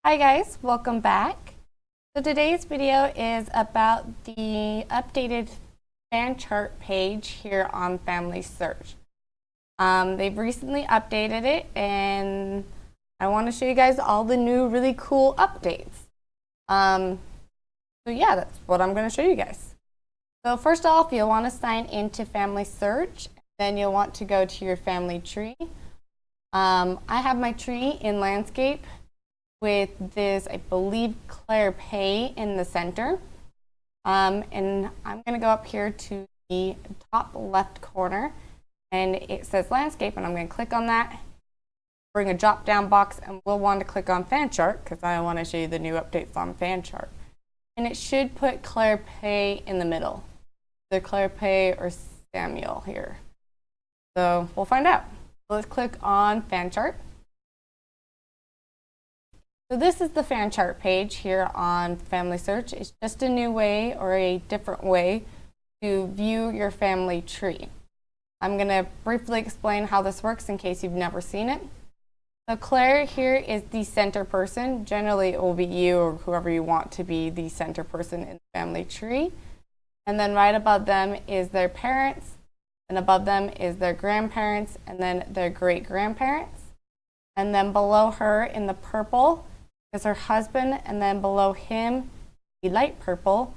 Hi guys, welcome back. So today's video is about the updated fan chart page here on Familysearch. They've recently updated it and I want to show you guys all the new really cool updates. So yeah, that's what I'm going to show you guys. So first off, you'll want to sign into Familysearch. Then you'll want to go to your family tree. I have my tree in landscape with this, I believe, Claire Pay in the center. And I'm going to go up here to the top left corner and it says landscape, and I'm going to click on that, bring a drop down box, and we'll want to click on fan chart because I want to show you the new updates on fan chart. And it should put Claire Pay in the middle, the Claire Pay or Samuel here. So we'll find out. Let's click on fan chart. So this is the fan chart page here on Familysearch. It's just a new way or a different way to view your family tree. I'm going to briefly explain how this works in case you've never seen it. So Claire here is the center person. Generally it will be you or whoever you want to be the center person in the family tree. And then right above them is their parents, and above them is their grandparents, and then their great-grandparents. And then below her in the purple is her husband, and then below him, the light purple,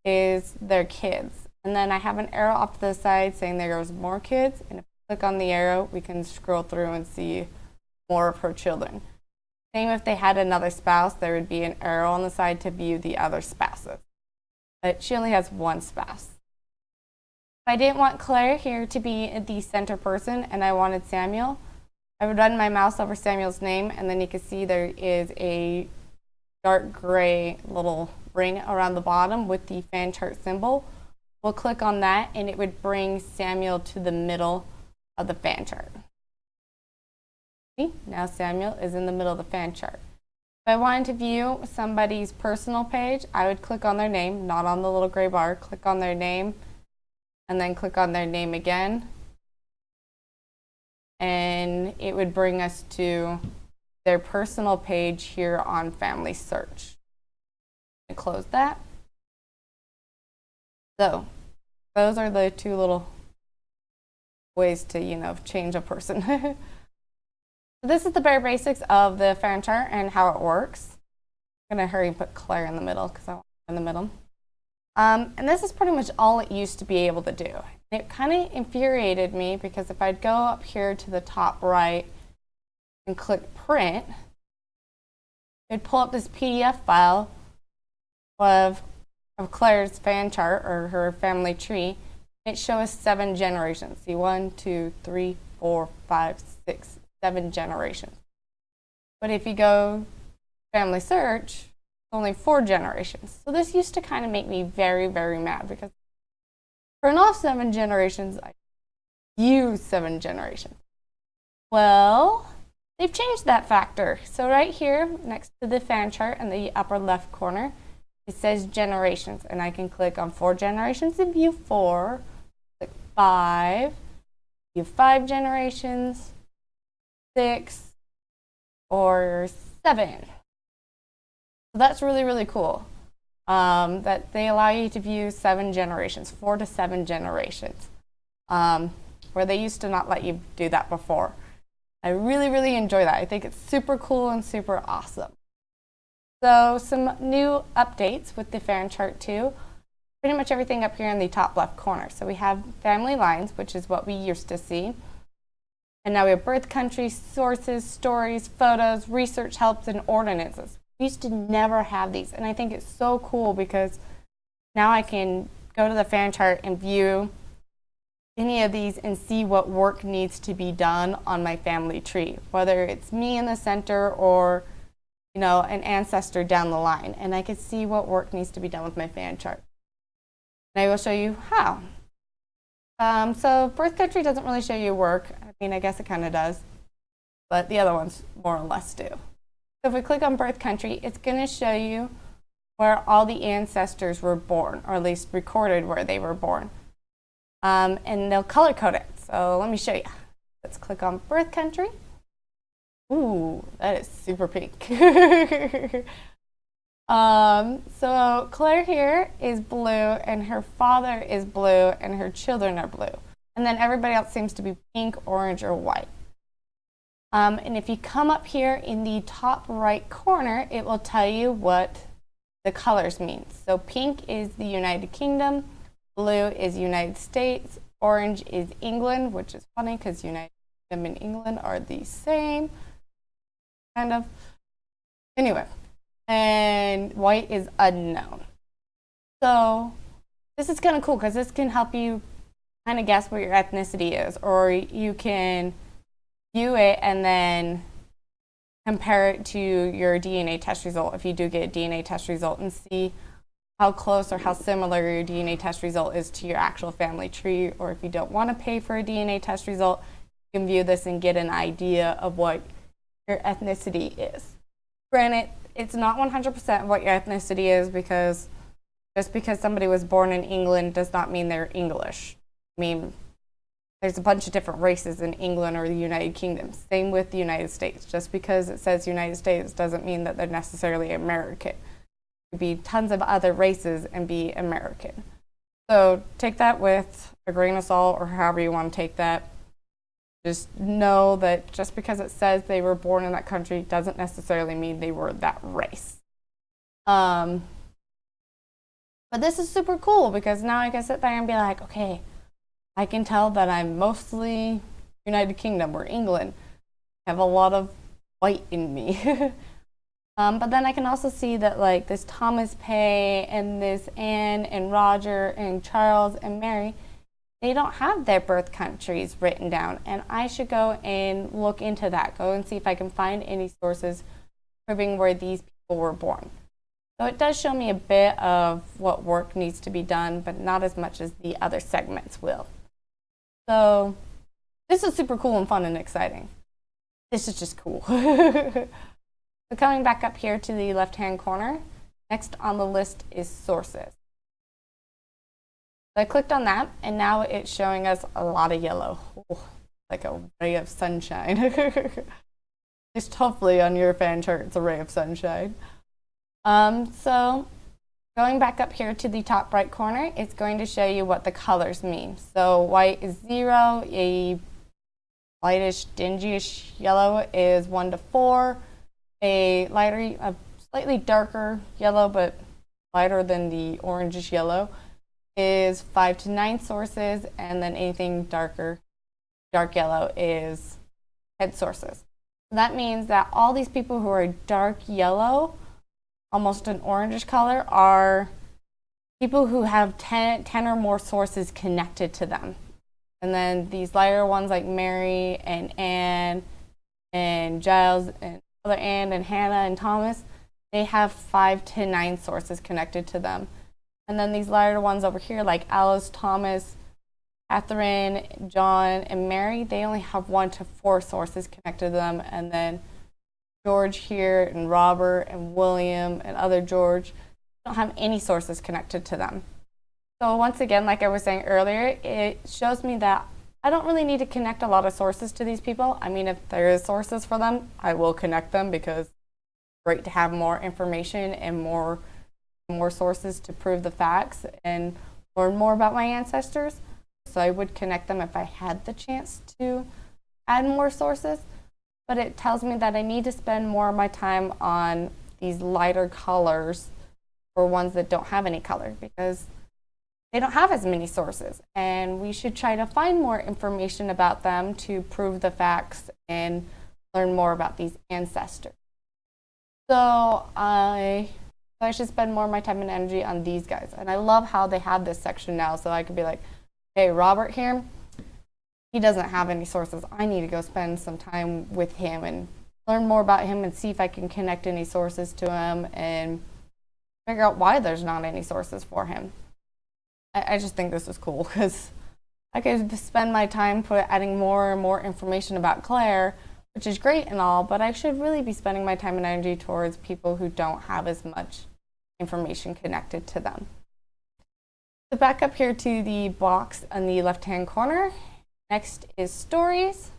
is their kids. And then I have an arrow off to the side saying there goes more kids, and if we click on the arrow, we can scroll through and see more of her children. Same if they had another spouse, there would be an arrow on the side to view the other spouses. But she only has one spouse. If I didn't want Claire here to be the center person and I wanted Samuel, I would run my mouse over Samuel's name, and then you can see there is a dark gray little ring around the bottom with the fan chart symbol. We'll click on that and it would bring Samuel to the middle of the fan chart. See? Now Samuel is in the middle of the fan chart. If I wanted to view somebody's personal page, I would click on their name, not on the little gray bar, click on their name, and then click on their name again. And it would bring us to their personal page here on Familysearch. And close that. So those are the two little ways to, change a person. This is the bare basics of the fan chart and how it works. I'm gonna hurry and put Claire in the middle because I want her in the middle. And this is pretty much all it used to be able to do. It kind of infuriated me because if I'd go up here to the top right and click print, it'd pull up this PDF file of Claire's fan chart or her family tree. It shows 7 generations. See, 1, 2, 3, 4, 5, 6, 7 generations. But if you go Familysearch, it's only 4 generations. So this used to kind of make me very, very mad because turn off 7 generations, I use 7 generations. Well, they've changed that factor. So right here, next to the fan chart in the upper left corner, it says generations, and I can click on 4 generations and view 4, click 5, view 5 generations, 6, or 7. So that's really, really cool. That they allow you to view 7 generations, 4 to 7 generations, where they used to not let you do that before. I really, really enjoy that. I think it's super cool and super awesome. So some new updates with the fan chart too. Pretty much everything up here in the top left corner. So we have family lines, which is what we used to see. And now we have birth country, sources, stories, photos, research helps, and ordinances. We used to never have these, and I think it's so cool because now I can go to the fan chart and view any of these and see what work needs to be done on my family tree, whether it's me in the center or an ancestor down the line, and I can see what work needs to be done with my fan chart. And I will show you how. So birth country doesn't really show you work. I mean, I guess it kind of does, but the other ones more or less do. So if we click on birth country, it's going to show you where all the ancestors were born, or at least recorded where they were born. And they'll color code it. So let me show you. Let's click on birth country. Ooh, that is super pink. So Claire here is blue, and her father is blue, and her children are blue. And then everybody else seems to be pink, orange, or white. And if you come up here in the top right corner, it will tell you what the colors mean. So pink is the United Kingdom, blue is United States, orange is England, which is funny because United Kingdom and England are the same, kind of. Anyway, and white is unknown. So this is kind of cool because this can help you kind of guess what your ethnicity is, or you can view it and then compare it to your DNA test result if you do get a DNA test result, and see how close or how similar your DNA test result is to your actual family tree. Or if you don't want to pay for a DNA test result, you can view this and get an idea of what your ethnicity is. Granted, it's not 100% what your ethnicity is, because just because somebody was born in England does not mean they're English. I mean, there's a bunch of different races in England or the United Kingdom. Same with the United States. Just because it says United States doesn't mean that they're necessarily American. There could be tons of other races and be American. So take that with a grain of salt, or however you want to take that. Just know that just because it says they were born in that country doesn't necessarily mean they were that race. But this is super cool because now I can sit there and be like, okay, I can tell that I'm mostly United Kingdom or England. I have a lot of white in me. But then I can also see that like this Thomas Pay and this Anne and Roger and Charles and Mary, they don't have their birth countries written down. And I should go and look into that. Go and see if I can find any sources proving where these people were born. So it does show me a bit of what work needs to be done, but not as much as the other segments will. So this is super cool and fun and exciting. This is just cool. So coming back up here to the left-hand corner, next on the list is sources. So I clicked on that, and now it's showing us a lot of yellow. Oh, like a ray of sunshine. It's hopefully on your fan chart, it's a ray of sunshine. So going back up here to the top right corner, it's going to show you what the colors mean. So white is 0, a lightish, dingy-ish yellow is 1 to 4, a slightly darker yellow, but lighter than the orangish yellow, is 5 to 9 sources, and then anything dark yellow is 10 sources. That means that all these people who are dark yellow, almost an orangish color, are people who have 10 or more sources connected to them. And then these lighter ones like Mary and Anne and Giles and other Anne and Hannah and Thomas, they have 5 to 9 sources connected to them. And then these lighter ones over here like Alice, Thomas, Catherine, John, and Mary, they only have 1 to 4 sources connected to them. And then George here and Robert and William and other George don't have any sources connected to them. So once again, like I was saying earlier, it shows me that I don't really need to connect a lot of sources to these people. I mean, if there is sources for them, I will connect them because it's great to have more information and more sources to prove the facts and learn more about my ancestors. So I would connect them if I had the chance to add more sources. But it tells me that I need to spend more of my time on these lighter colors or ones that don't have any color, because they don't have as many sources, and we should try to find more information about them to prove the facts and learn more about these ancestors. So I should spend more of my time and energy on these guys. And I love how they have this section now, so I could be like, hey, Robert here, he doesn't have any sources. I need to go spend some time with him and learn more about him and see if I can connect any sources to him and figure out why there's not any sources for him. I just think this is cool because I could spend my time adding more and more information about Claire, which is great and all, but I should really be spending my time and energy towards people who don't have as much information connected to them. So back up here to the box on the left-hand corner. Next is stories.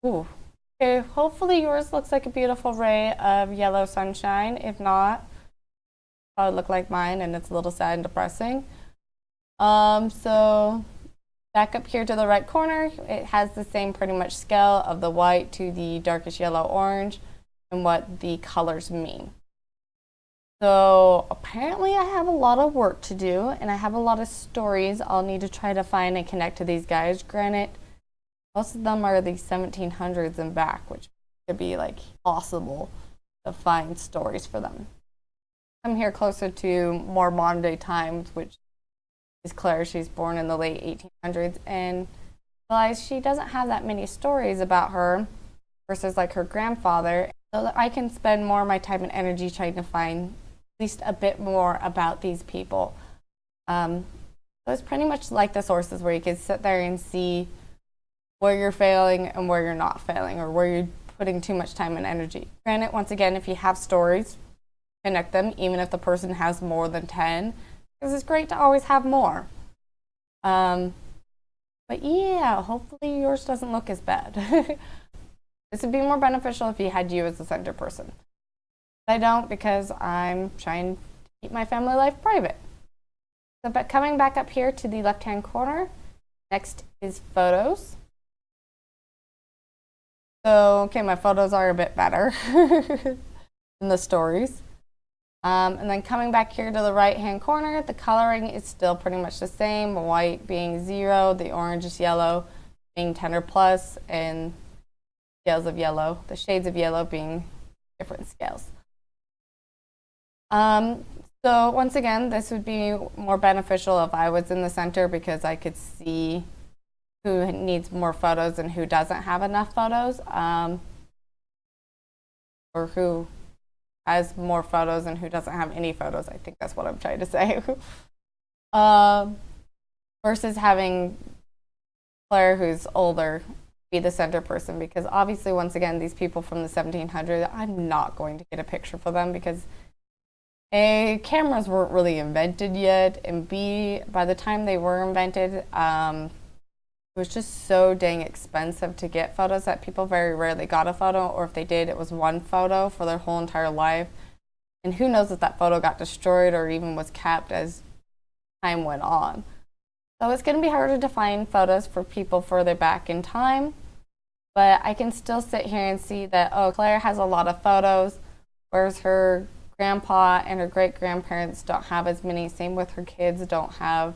Ooh, Okay, hopefully yours looks like a beautiful ray of yellow sunshine. If not, probably look like mine, and it's a little sad and depressing. So back up here to the right corner, it has the same pretty much scale of the white to the darkest yellow orange and what the colors mean. So apparently I have a lot of work to do, and I have a lot of stories I'll need to try to find and connect to these guys. Granted, most of them are the 1700s and back, which could be like possible to find stories for them. I'm here closer to more modern day times, which is Claire. She's born in the late 1800s, and realize she doesn't have that many stories about her versus like her grandfather, so that I can spend more of my time and energy trying to find at least a bit more about these people. So it's pretty much like the sources where you can sit there and see where you're failing and where you're not failing, or where you're putting too much time and energy. Granted, once again, if you have stories, connect them, even if the person has more than 10, because it's great to always have more. But yeah, hopefully yours doesn't look as bad. This would be more beneficial if you had you as the center person. I don't, because I'm trying to keep my family life private. So, but coming back up here to the left-hand corner, next is photos. So, okay, my photos are a bit better than the stories. And then coming back here to the right-hand corner, the coloring is still pretty much the same, white being 0, the orange is yellow being 10 or plus, and scales of yellow, the shades of yellow being different scales. So once again, this would be more beneficial if I was in the center, because I could see who needs more photos and who doesn't have enough photos, or who has more photos and who doesn't have any photos. I think that's what I'm trying to say. Versus having Claire, who's older, be the center person, because obviously, once again, these people from the 1700s, I'm not going to get a picture for them, because A, cameras weren't really invented yet, and B, by the time they were invented, it was just so dang expensive to get photos that people very rarely got a photo, or if they did, it was one photo for their whole entire life. And who knows if that photo got destroyed or even was kept as time went on. So it's going to be harder to find photos for people further back in time, but I can still sit here and see that, oh, Claire has a lot of photos, whereas her grandpa and her great-grandparents don't have as many. Same with her kids, don't have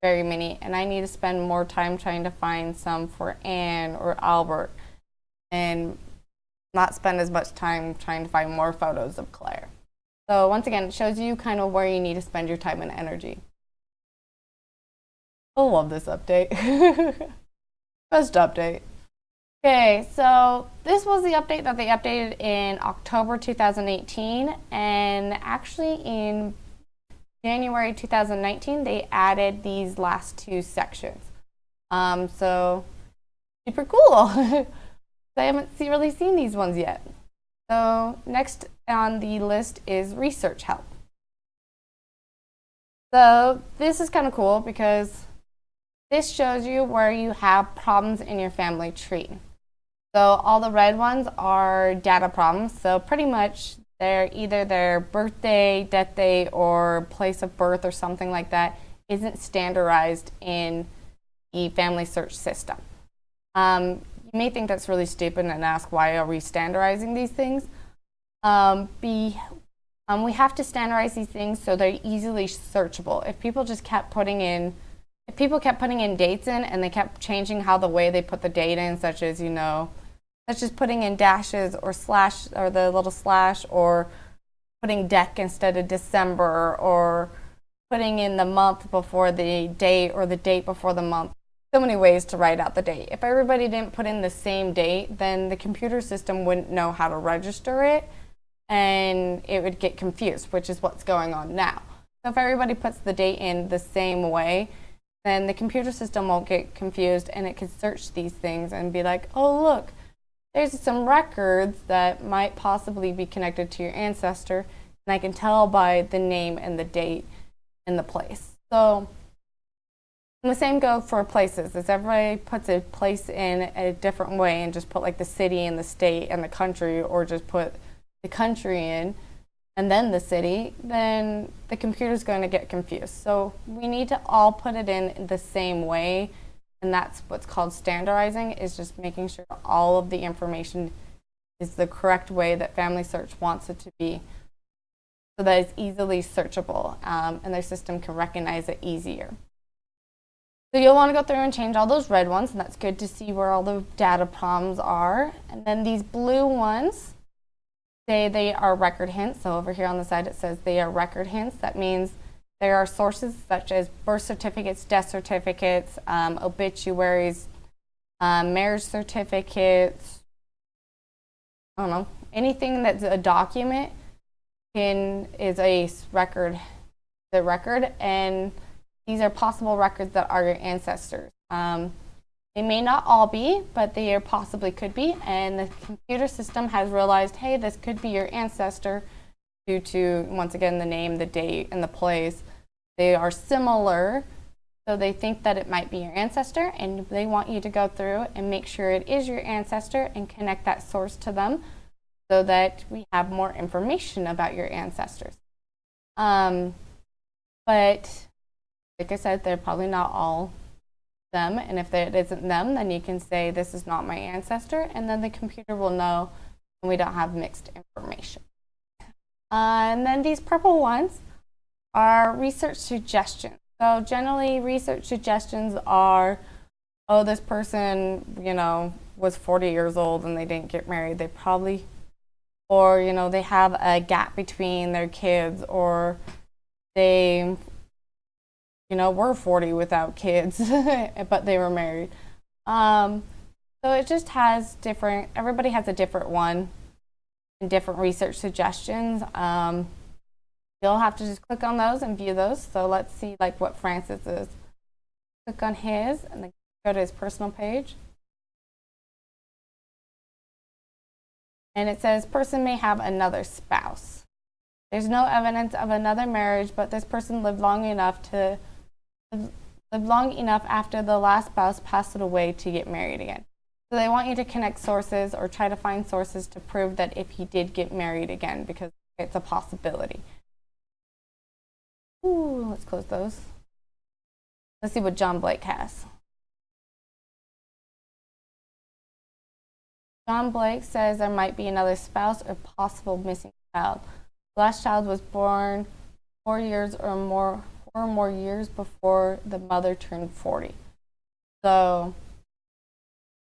very many. And I need to spend more time trying to find some for Anne or Albert, and not spend as much time trying to find more photos of Claire. So once again, it shows you kind of where you need to spend your time and energy. I love this update. Best update. Okay, so this was the update that they updated in October 2018, and actually in January 2019 they added these last two sections. So super cool. I haven't really seen these ones yet. So next on the list is research help. So this is kind of cool, because this shows you where you have problems in your family tree. So all the red ones are data problems. So pretty much they're either their birthday, death date, or place of birth or something like that isn't standardized in the Familysearch system. You may think that's really stupid and ask, why are we standardizing these things? We have to standardize these things so they're easily searchable. If people kept putting in dates in, and they kept changing how the way they put the date in, such as, putting in dashes or slash, or the little slash, or putting dec instead of December, or putting in the month before the date or the date before the month. So many ways to write out the date. If everybody didn't put in the same date, then the computer system wouldn't know how to register it, and it would get confused, which is what's going on now. So if everybody puts the date in the same way, then the computer system won't get confused, and it can search these things and be like, oh, look, there's some records that might possibly be connected to your ancestor, and I can tell by the name and the date and the place. So And the same goes for places, as everybody puts a place in a different way and just put like the city and the state and the country, or just put the country in and then the city, then the computer's going to get confused. So we need to all put it in the same way, and that's what's called standardizing, is just making sure all of the information is the correct way that Familysearch wants it to be, so that it's easily searchable, and their system can recognize it easier. So you'll want to go through and change all those red ones, and that's good to see where all the data problems are. And then these blue ones, say they are record hints. So over here on the side it says they are record hints. That means there are sources such as birth certificates, death certificates, obituaries, marriage certificates, I don't know, anything that's a document is a record, and these are possible records that are your ancestors. They may not all be, but they possibly could be, and the computer system has realized, hey, this could be your ancestor due to, once again, the name, the date, and the place. They are similar, so they think that it might be your ancestor, and they want you to go through and make sure it is your ancestor and connect that source to them so that we have more information about your ancestors. But like I said, they're probably not all them, and if it isn't them, then you can say this is not my ancestor, and then the computer will know and we don't have mixed information. And then these purple ones are research suggestions. So generally research suggestions are, oh, this person, was 40 years old and they didn't get married. They probably, or, they have a gap between their kids, or they, were 40 without kids, but they were married. So it just has different, everybody has a different one and different research suggestions. You'll have to just click on those and view those. So let's see like what Francis is. Click on his and then go to his personal page. And it says person may have another spouse. There's no evidence of another marriage, but this person lived long enough after the last spouse passed away to get married again. So they want you to connect sources or try to find sources to prove that if he did get married again, because it's a possibility. Ooh, let's close those. Let's see what John Blake has. John Blake says there might be another spouse or possible missing child. The last child was born 4 years or more years before the mother turned 40. So,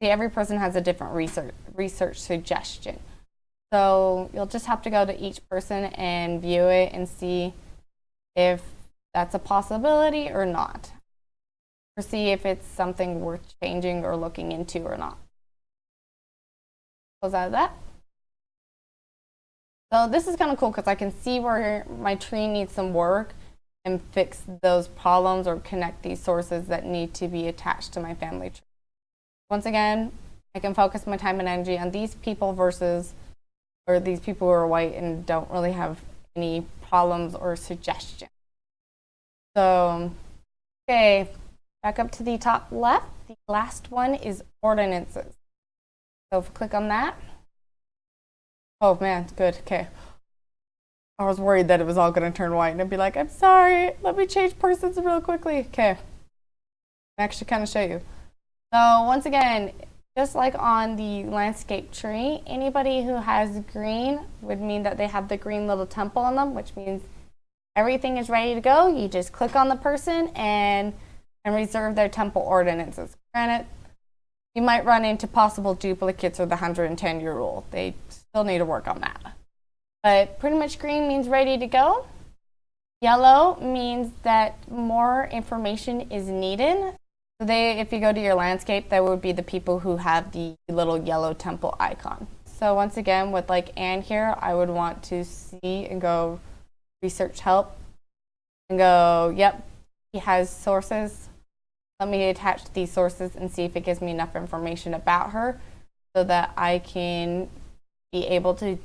see, every person has a different research suggestion. So you'll just have to go to each person and view it and see if that's a possibility or not, or see if it's something worth changing or looking into or not. Close out of that. So this is kind of cool because I can see where my tree needs some work and fix those problems or connect these sources that need to be attached to my family tree. Once again, I can focus my time and energy on these people or these people who are white and don't really have any problems or suggestions. So, okay, back up to the top left. The last one is ordinances. So if we click on that. Oh man, good, okay. I was worried that it was all gonna turn white and I'd be like, I'm sorry, let me change persons real quickly. Okay, I'll actually kind of show you. So once again, just like on the landscape tree, anybody who has green would mean that they have the green little temple on them, which means everything is ready to go. You just click on the person and reserve their temple ordinances. Granted, you might run into possible duplicates or the 110-year rule. They still need to work on that. But pretty much green means ready to go. Yellow means that more information is needed. So if you go to your landscape, that would be the people who have the little yellow temple icon. So once again, with like Anne here, I would want to see and go research help and go, yep, he has sources. Let me attach these sources and see if it gives me enough information about her so that I can be able to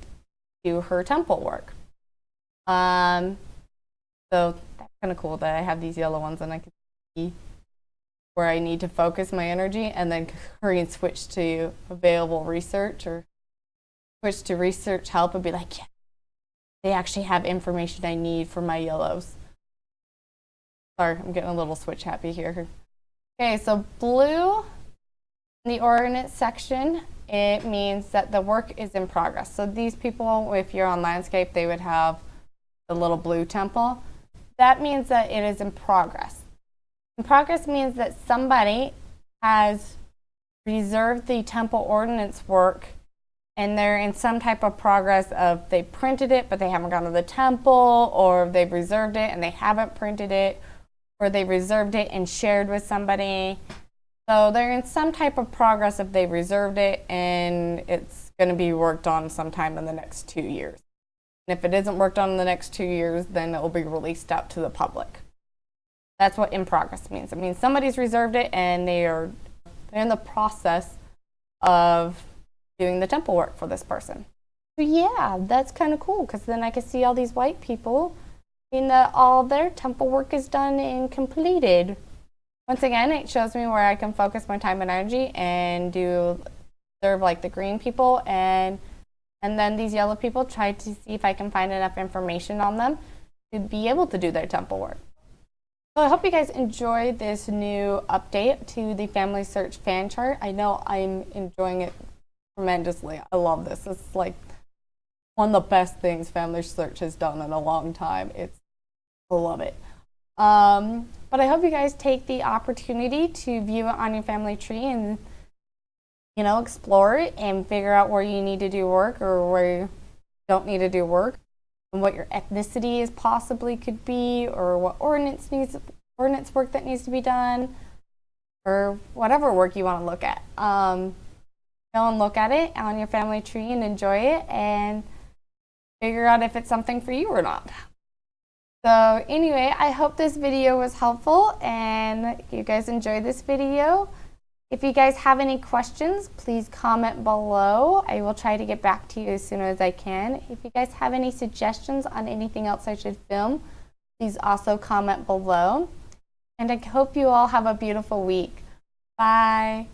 do her temple work. So that's kind of cool that I have these yellow ones and I can see where I need to focus my energy, and then hurry and switch to available research or switch to research help and be like, yeah, they actually have information I need for my yellows. Sorry, I'm getting a little switch happy here. Okay, so blue in the ordinance section, it means that the work is in progress. So these people, if you're on landscape, they would have the little blue temple. That means that it is in progress. In progress means that somebody has reserved the temple ordinance work, and they're in some type of progress of they printed it, but they haven't gone to the temple, or they've reserved it and they haven't printed it, or they reserved it and shared with somebody. So they're in some type of progress if they've reserved it, and it's going to be worked on sometime in the next 2 years. And if it isn't worked on in the next 2 years, then it will be released out to the public. That's what in progress means. It means somebody's reserved it and they're in the process of doing the temple work for this person. So yeah, that's kind of cool, because then I can see all these white people and that all their temple work is done and completed. Once again, it shows me where I can focus my time and energy and serve like the green people, and then these yellow people, try to see if I can find enough information on them to be able to do their temple work. So I hope you guys enjoyed this new update to the Familysearch fan chart. I know I'm enjoying it tremendously. I love this. It's like one of the best things Familysearch has done in a long time. I love it. But I hope you guys take the opportunity to view it on your family tree and, explore it and figure out where you need to do work or where you don't need to do work, and what your ethnicity is possibly could be, or what ordinance work that needs to be done, or whatever work you want to look at. Go and look at it on your family tree and enjoy it and figure out if it's something for you or not. So anyway, I hope this video was helpful and you guys enjoyed this video. If you guys have any questions, please comment below. I will try to get back to you as soon as I can. If you guys have any suggestions on anything else I should film, please also comment below. And I hope you all have a beautiful week. Bye.